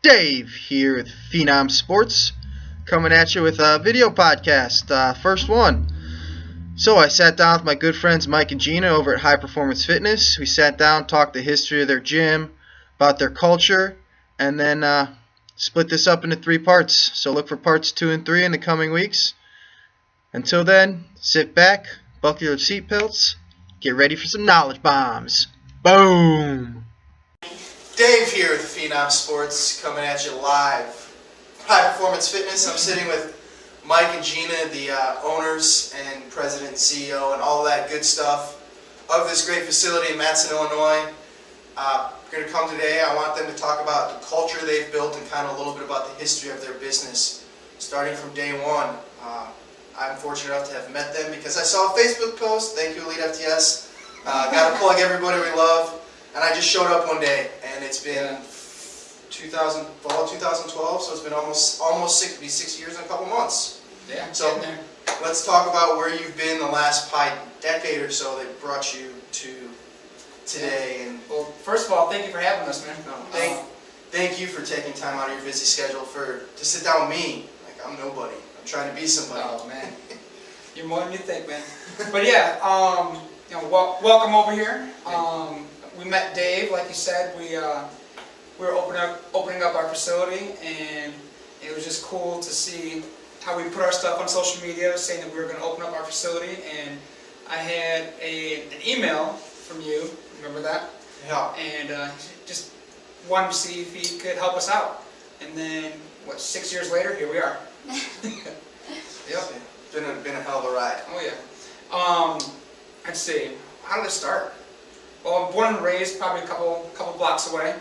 Dave here with Phenom Sports, coming at you with a video podcast, first one. So I sat down with my good friends Mike and Gina over at High Performance Fitness. We sat down, talked the history of their gym, about their culture, and then split this up into 3 parts. So look for parts 2 and 3 in the coming weeks. Until then, sit back, buckle your seatbelts, get ready for some knowledge bombs. Boom! Dave here with Phenom Sports, coming at you live. High Performance Fitness. I'm sitting with Mike and Gina, the owners and president and CEO and all that good stuff of this great facility in Matteson, Illinois. Going to come today. I want them to talk about the culture they've built and kind of a little bit about the history of their business, starting from day one. I'm fortunate enough to have met them because I saw a Facebook post. Thank you, Elite FTS. Got to plug everybody we love. And I just showed up one day, and it's been fall 2012, so it's been almost 6 years and a couple months. Yeah. So let's talk about where you've been the last decade or so that brought you to today. And well, first of all, thank you for having us, man. Thank you for taking time out of your busy schedule to sit down with me. Like, I'm nobody. I'm trying to be somebody. Oh man, you're more than you think, man. But yeah, welcome over here. We met Dave, like you said. We were opening up our facility, and it was just cool to see how we put our stuff on social media, saying that we were going to open up our facility. And I had an email from you. Remember that? Yeah. And just wanted to see if he could help us out. And then, 6 years later, here we are. Yep. Been a hell of a ride. Oh yeah. Let's see. How did it start? Well, I'm born and raised probably a couple blocks away.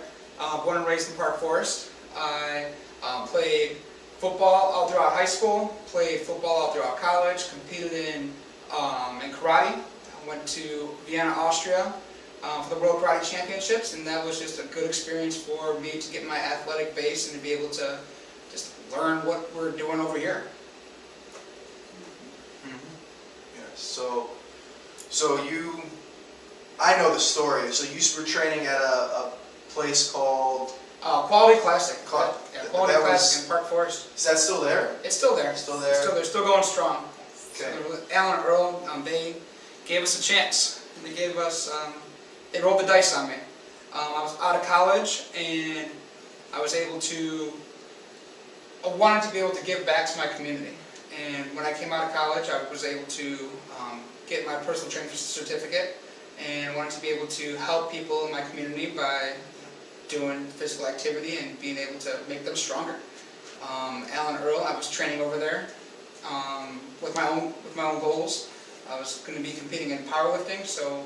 Born and raised in Park Forest. I played football all throughout high school. Played football all throughout college. Competed in karate. I went to Vienna, Austria, for the World Karate Championships, and that was just a good experience for me to get my athletic base and to be able to just learn what we're doing over here. Yeah. So you. I know the story. So you were training at a place called Quality Classic. Yeah, Quality Classic in Park Forest. Is that still there? It's still there. Still there. Still going strong. Okay. Alan and Earl, they gave us a chance. They gave us. They rolled the dice on me. I was out of college, and I was able to. I wanted to be able to give back to my community. And when I came out of college, I was able to get my personal training certificate. And wanted to be able to help people in my community by doing physical activity and being able to make them stronger. Alan Earl, I was training over there with my own goals. I was going to be competing in powerlifting, so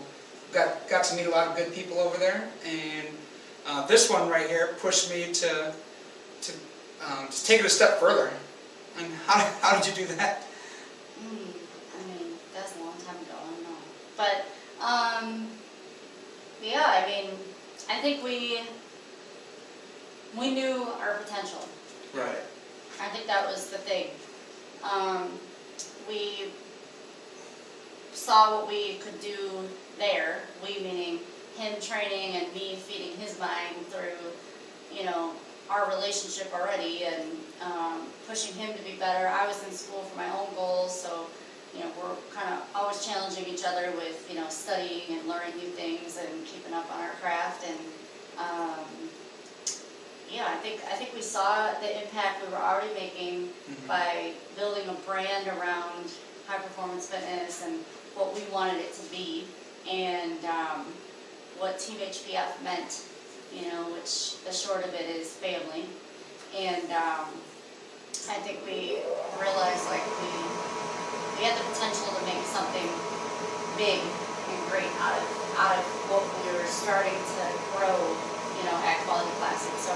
got to meet a lot of good people over there. And this one right here pushed me to just take it a step further. And how did you do that? I mean, that's a long time ago. I don't know, but. Yeah, I mean, I think we knew our potential. Right. I think that was the thing. We saw what we could do there, we meaning him training and me feeding his mind through, our relationship already and pushing him to be better. I was in school for my own goals, so we're kind of always challenging each other with, studying and learning new things and keeping up on our craft. And I think we saw the impact we were already making by building a brand around high performance fitness and what we wanted it to be, and what Team HPF meant, which the short of it is family. And I think we realized we had the potential to make something big and great out of what we were starting to grow, at Quality Classic. So,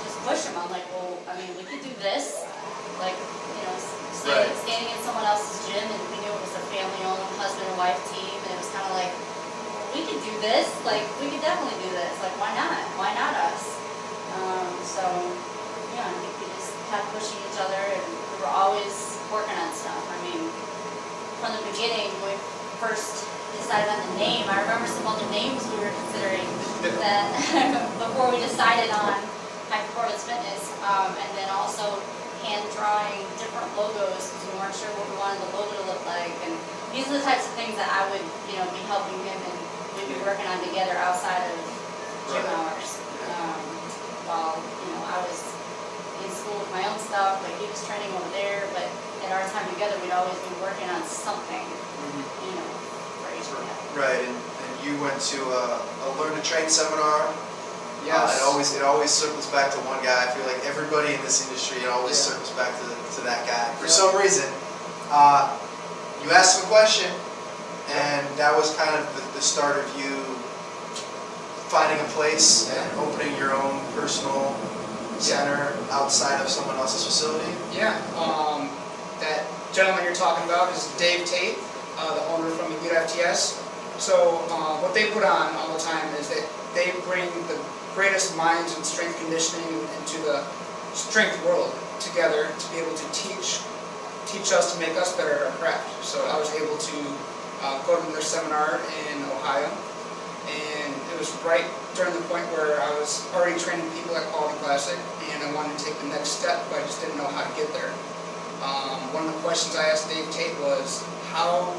just push them. I'm like, well, I mean, we could do this. Standing in someone else's gym, and we knew it was a family-owned husband and wife team, and it was kind of like, we could do this. We could definitely do this. Why not? Why not us? I think we just kept pushing each other, and we were always working on stuff. I mean, from the beginning, when we first decided on the name. I remember some other names we were considering that before we decided on High Performance Fitness, and then also hand drawing different logos because we weren't sure what we wanted the logo to look like. And these are the types of things that I would, be helping him and we'd be working on together outside of gym hours. While, I was in school with my own stuff, like he was training over there, but at our time together, we'd always be working on something, for each other. Right, and you went to a Learn to Train seminar. Yes. It always circles back to one guy. I feel like everybody in this industry, it always circles back to that guy. For some reason, you asked him a question, and that was kind of the start of you finding a place and opening your own personal center outside of someone else's facility. Yeah. That gentleman you're talking about is Dave Tate, the owner from Elite FTS. So what they put on all the time is that they bring the greatest minds in strength conditioning into the strength world together to be able to teach us to make us better at our craft. So I was able to go to their seminar in Ohio, and it was right during the point where I was already training people at Quality Classic, and I wanted to take the next step, but I just didn't know how to get there. One of the questions I asked Dave Tate was, how,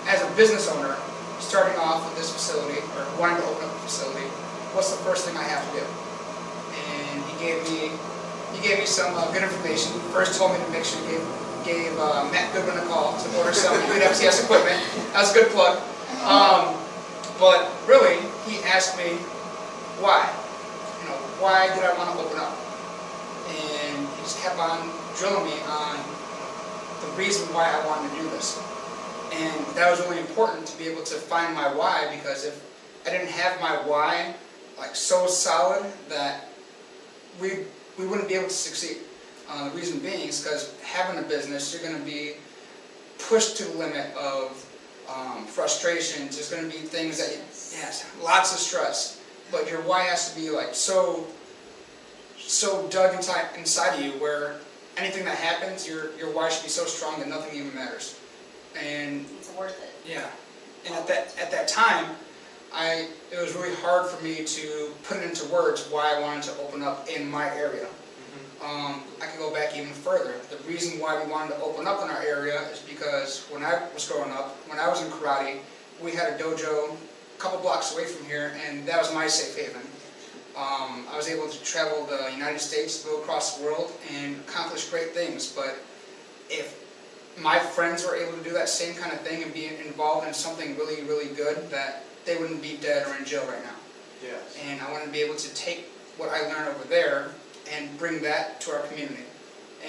as a business owner, starting off with this facility, or wanting to open up a facility, what's the first thing I have to do? And he gave me some good information. First told me to make sure he gave Matt Goodwin a call to order some Elite FTS equipment. That was a good plug. But really, he asked me why. Why did I want to open up? And he just kept on drilling me on the reason why I wanted to do this. And that was really important to be able to find my why, because if I didn't have my why so solid, that we wouldn't be able to succeed. The reason being is because having a business, you're going to be pushed to the limit of frustrations. There's going to be things that, lots of stress. But your why has to be so dug inside of you, where anything that happens, your why should be so strong that nothing even matters. And it's worth it. Yeah. And at that time, it was really hard for me to put it into words why I wanted to open up in my area. I could go back even further. The reason why we wanted to open up in our area is because when I was growing up, when I was in karate, we had a dojo a couple blocks away from here, and that was my safe haven. I was able to travel the United States, go across the world, and accomplish great things. But if my friends were able to do that same kind of thing and be involved in something really, really good, that they wouldn't be dead or in jail right now. Yes. And I want to be able to take what I learned over there and bring that to our community.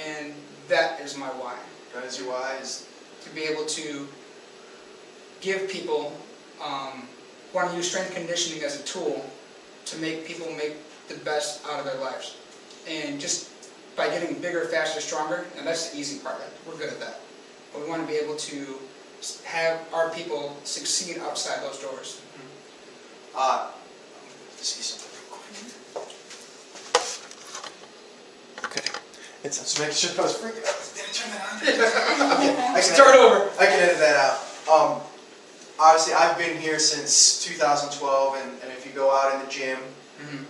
And that is my why. That is your why? Is to be able to give people, want to use strength conditioning as a tool to make people make the best out of their lives. And just by getting bigger, faster, stronger, and that's the easy part. We're good at that. But we want to be able to have our people succeed outside those doors. See something real quick. Okay. It's just making sure I was freaking out. Did I turn that on? Okay. I can Start over. I can edit that out. Obviously, I've been here since 2012, and if you go out in the gym,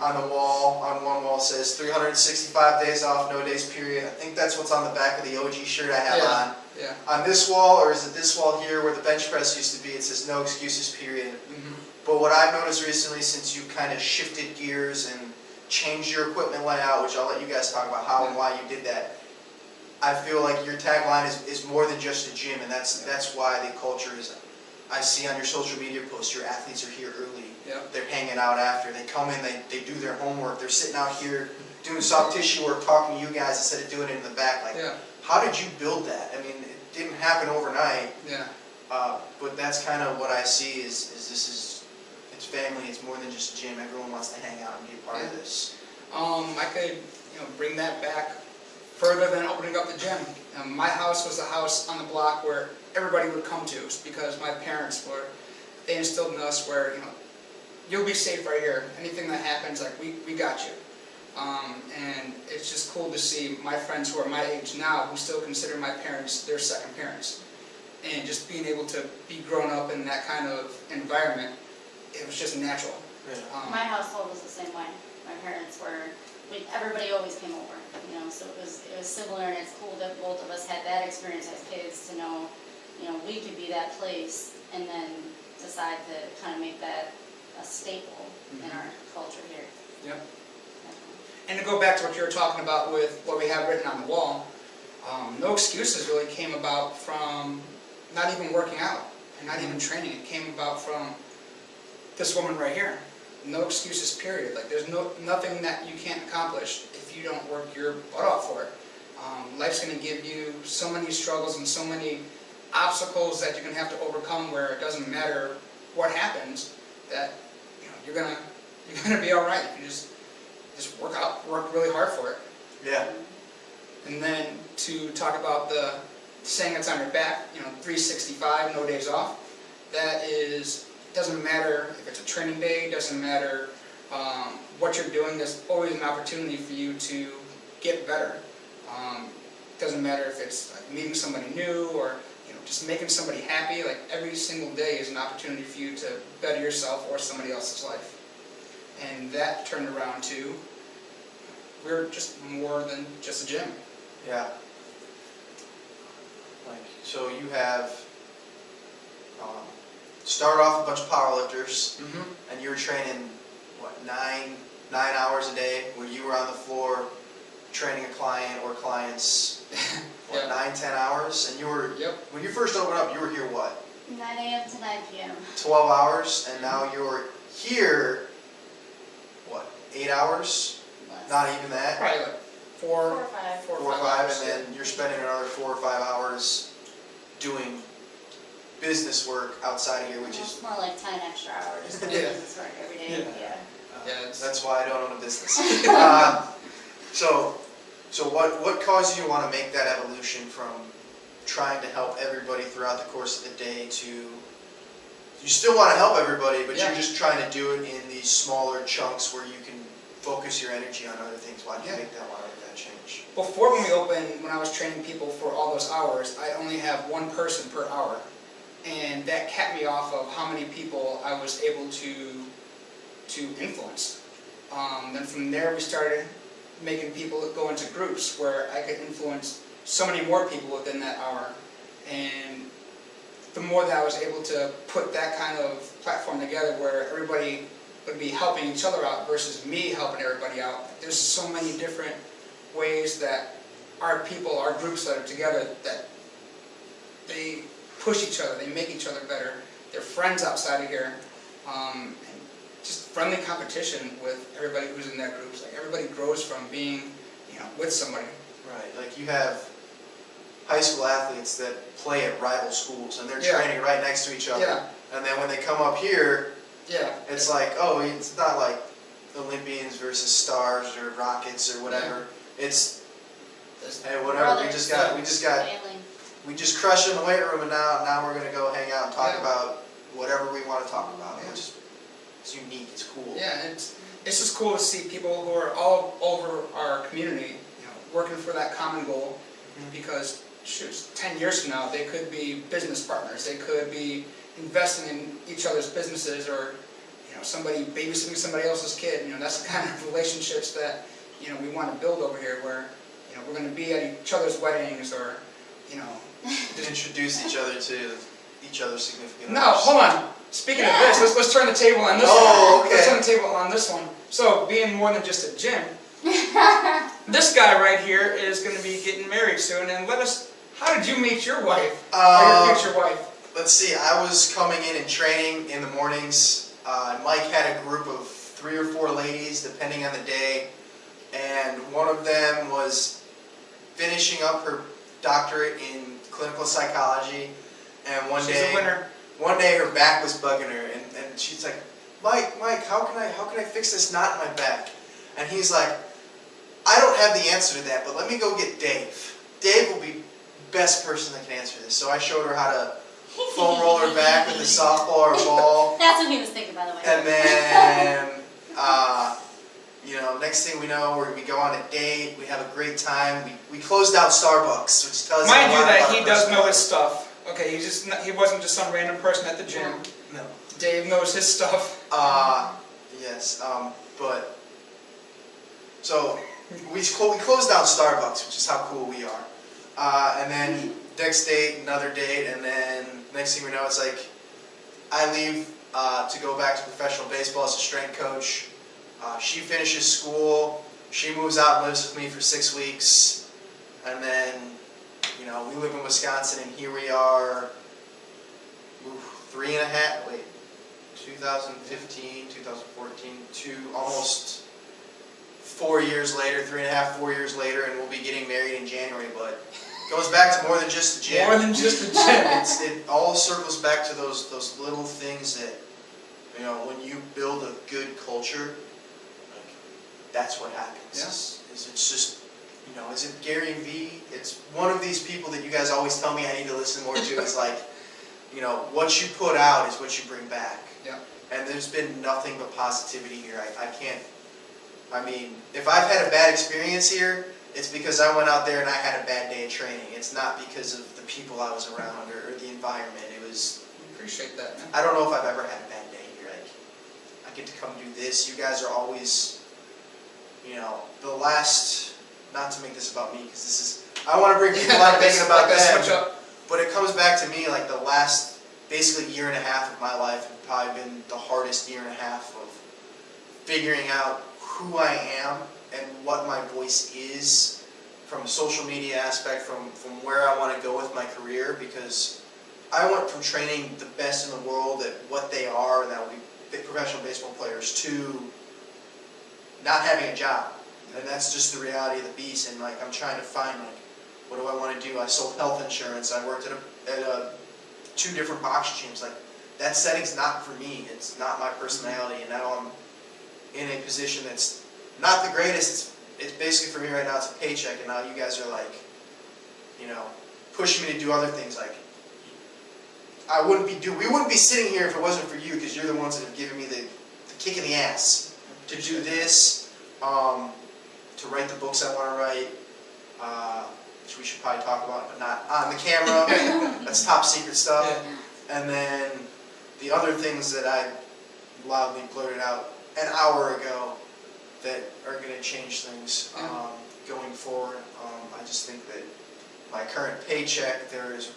on the wall, on one wall says 365 days off, no days period. I think that's what's on the back of the OG shirt I have on. Yeah. On this wall, or is it this wall here where the bench press used to be, it says no excuses period. But what I've noticed recently, since you kind of shifted gears and changed your equipment layout, which I'll let you guys talk about how and why you did that, I feel like your tagline is more than just a gym, and that's why the culture is. I see on your social media posts, your athletes are here early. Yep. They're hanging out after. They come in, they do their homework. They're sitting out here doing soft tissue work, talking to you guys instead of doing it in the back. How did you build that? I mean, it didn't happen overnight. Yeah. But that's kind of what I see is it's family. It's more than just a gym. Everyone wants to hang out and be a part of this. I could bring that back further than opening up the gym. My house was the house on the block where everybody would come to, because my parents they instilled in us where you'll be safe right here. Anything that happens, we got you. And it's just cool to see my friends who are my age now who still consider my parents their second parents. and just being able to be grown up in that kind of environment, it was just natural. Yeah. My household was the same way. My parents were, everybody always came over, so it was similar, and it's cool that both of us had that experience as kids to know, we could be that place and then decide to kind of make that a staple in our culture here. Yep. And to go back to what you were talking about with what we have written on the wall, no excuses really came about from not even working out and not even training. It came about from this woman right here. No excuses, period. Like, there's nothing that you can't accomplish if you don't work your butt off for it. Life's going to give you so many struggles and so many obstacles that you're going to have to overcome, where it doesn't matter what happens, that you're gonna be all right if you just work really hard for it. Yeah. And then to talk about the saying that's on your back, 365, no days off. That is, doesn't matter if it's a training day, doesn't matter what you're doing. There's always an opportunity for you to get better. Doesn't matter if it's like meeting somebody new or just making somebody happy. Like, every single day is an opportunity for you to better yourself or somebody else's life. And that turned around to, we're just more than just a gym. Yeah. Like, so you have started off a bunch of powerlifters, and you were training what, 9 hours a day, where you were on the floor training a client or clients, what, 9-10 hours, and you were, when you first opened up, you were here what? 9 a.m. to 9 p.m. 12 hours, and now you're here, what, 8 hours? Less. Not even that? Probably like 4 or 5. 4 4 or or 5 5, hours. and then you're spending another 4 or 5 hours doing business work outside of here, which It's is, more like 10 extra hours of Yeah. business work every day. Yeah. Yeah, that's why I don't own a business. So what caused you to want to make that evolution from trying to help everybody throughout the course of the day to, you still want to help everybody, but you're just trying to do it in these smaller chunks where you can focus your energy on other things? Why do you want to make that change? Before, when we opened, when I was training people for all those hours, I only have one person per hour. And that kept me off of how many people I was able to influence. Then from there we started making people go into groups where I could influence so many more people within that hour. And the more that I was able to put that kind of platform together where everybody would be helping each other out versus me helping everybody out, there's so many different ways that our people, our groups that are together, that they push each other, they make each other better. They're friends outside of here. And just friendly competition with everybody who's in that group. It's like everybody grows from being, with somebody. Right, like you have high school athletes that play at rival schools and they're training right next to each other. Yeah. And then when they come up here, it's like, oh, it's not like Olympians versus Stars or Rockets or whatever. It's, hey, whatever, we just crushed in the weight room, and now we're gonna go hang out and talk about whatever we want to talk about. It's unique, it's cool. Yeah, it's just cool to see people who are all over our community, working for that common goal. Because shoot, 10 years from now, they could be business partners. They could be investing in each other's businesses, or somebody babysitting somebody else's kid. That's the kind of relationships that we want to build over here, where we're going to be at each other's weddings, or To introduce each other to each other's significant No, others. hold on. Speaking of this, let's turn the table on this one. Okay. Let's turn the table on this one. So, being more than just a gym, this guy right here is going to be getting married soon. And how did you meet your wife, or your future wife? Let's see, I was coming in and training in the mornings. Mike had a group of 3 or 4 ladies, depending on the day. And one of them was finishing up her doctorate in clinical psychology. And one She's a winner. One day her back was bugging her, and she's like, Mike, how can I fix this knot in my back? And he's like, I don't have the answer to that, but let me go get Dave. Dave will be best person that can answer this. So I showed her how to foam roll her back with a softball or a ball. That's what he was thinking, by the way. And then, next thing we know, we go on a date. We have a great time. We closed out Starbucks, which tells Mind you a you lot that about he a does person. know his stuff. Okay, he wasn't just some random person at the gym. No. Dave knows his stuff. Yes. But so we closed down Starbucks, which is how cool we are. And then next date, another date, and then next thing we know, it's like I leave to go back to professional baseball as a strength coach. She finishes school. She moves out and lives with me for 6 weeks, and then we live in Wisconsin, and here we are. 2015, 2014, almost 4 years later, 3.5, 4 years later, and we'll be getting married in January. But it goes back to more than just the gym. More than just the gym. It all circles back to those little things that, when you build a good culture, like, that's what happens. Yeah. It's just, is it Gary Vee? It's one of these people that you guys always tell me I need to listen more to. Is like, what you put out is what you bring back. Yeah. And there's been nothing but positivity here. If I've had a bad experience here, it's because I went out there and I had a bad day of training. It's not because of the people I was around or the environment. It was. Appreciate that, man. I don't know if I've ever had a bad day here. I get to come do this. You guys are always, the last. Not to make this about me, because this is. I want to bring people out making about them. But it comes back to me like the last, basically, 1.5 years of my life have probably been the hardest 1.5 years of figuring out who I am and what my voice is from a social media aspect, from where I want to go with my career, because I went from training the best in the world at what they are, and that would be big professional baseball players, to not having a job. And that's just the reality of the beast. And I'm trying to find what do I want to do? I sold health insurance. I worked at 2 different box gyms. That setting's not for me. It's not my personality. And now I'm in a position that's not the greatest. It's basically for me right now. It's a paycheck. And now you guys are pushing me to do other things. We wouldn't be sitting here if it wasn't for you, because you're the ones that have given me the kick in the ass to do this. To write the books I want to write, which we should probably talk about, but not on the camera. That's top secret stuff. Yeah. And then the other things that I loudly blurted out an hour ago that are going to change things going forward. I just think that my current paycheck, there is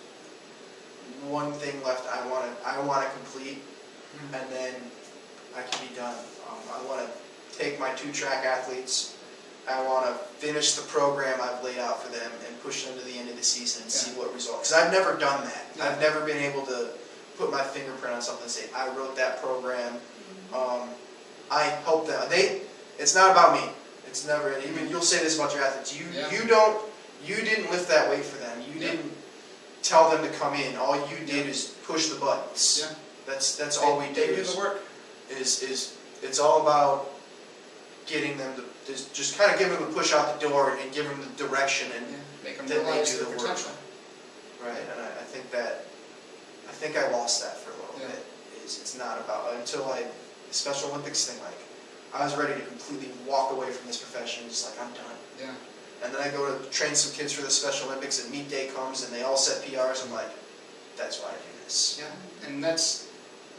one thing left I want to complete, and then I can be done. I want to take my 2 track athletes. I want to finish the program I've laid out for them and push them to the end of the season and see what results. Because I've never done that. Yeah. I've never been able to put my fingerprint on something and say, I wrote that program. I helped them. It's not about me. It's never. Even you'll say this about your athletes. You didn't lift that weight for them. You didn't tell them to come in. All you did is push the buttons. Yeah. That's all we do. They do the work. It's all about getting them to just kind of give them the push out the door and give them the direction, and make them then they realize do their the work. potential. Right, and I think I lost that for a little bit. It's not about until the Special Olympics thing. I was ready to completely walk away from this profession. Just I'm done. Yeah. And then I go to train some kids for the Special Olympics, and meet day comes, and they all set PRs. I'm like, that's why I do this. Yeah, and that's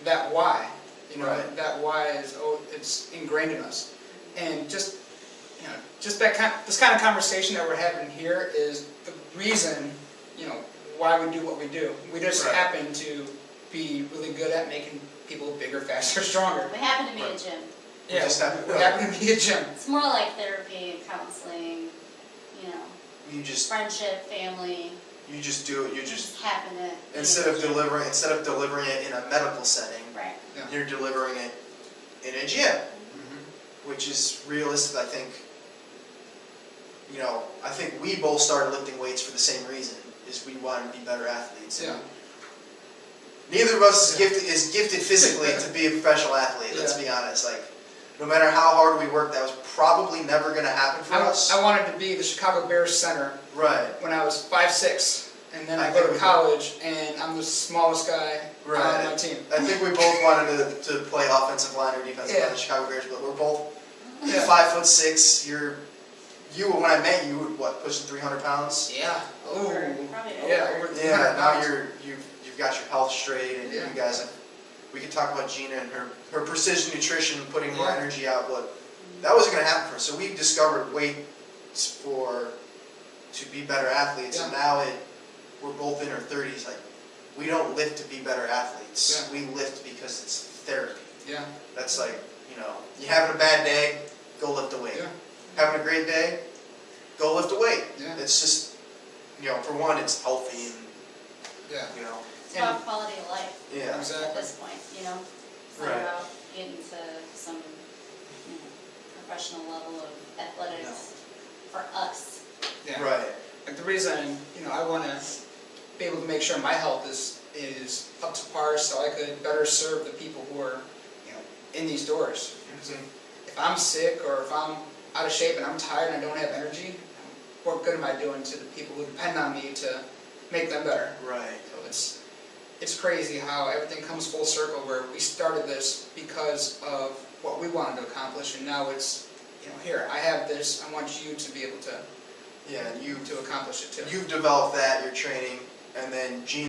that why. Right. That why is it's ingrained in us, and just this kind of conversation that we're having here is the reason why we do what we do. We just happen to be really good at making people bigger, faster, stronger. We happen to be a gym. Yeah, we happen to be a gym. It's more like therapy and counseling, friendship, family. You just do it. You just happen to instead of delivering it in a medical setting, right? Yeah. You're delivering it in a gym, which is realistic. I think. I think we both started lifting weights for the same reason: is we wanted to be better athletes. Yeah. Neither of us is gifted physically to be a professional athlete. Let's be honest. No matter how hard we worked, that was probably never going to happen for us. I wanted to be the Chicago Bears center when I was 5'6", and then I go to college, and I'm the smallest guy on my team. I think we both wanted to play offensive line or defensive line in the Chicago Bears, but we're both 5'6". When I met you, what, pushing 300 pounds? Yeah. Over. Yeah. Yeah. Now you've got your health straight, and Yeah. you guys, we could talk about Gina and her precision nutrition, putting more Yeah. energy out, but that wasn't going to happen for us. So we discovered weights to be better athletes, and now we're both in our 30s. Like, we don't lift to be better athletes. Yeah. We lift because it's therapy. Yeah. That's like, you having a bad day, go lift a weight. Yeah. Having a great day, go lift a weight. Yeah. It's just, for one, it's healthy and, Yeah. It's about quality of life yeah. at Exactly. this point, It's not Right. about getting to some, professional level of athletics for us. Yeah. Right. Like the reason, I want to be able to make sure my health is up to par, so I could better serve the people who are, in these doors. Mm-hmm. If I'm sick or if I'm out of shape and I'm tired and I don't have energy, what good am I doing to the people who depend on me to make them better? Right. So it's crazy how everything comes full circle, where we started this because of what we wanted to accomplish, and now it's, here, I have this, I want you to be able to Yeah, and accomplish it too. you've developed that, your training, and then Gina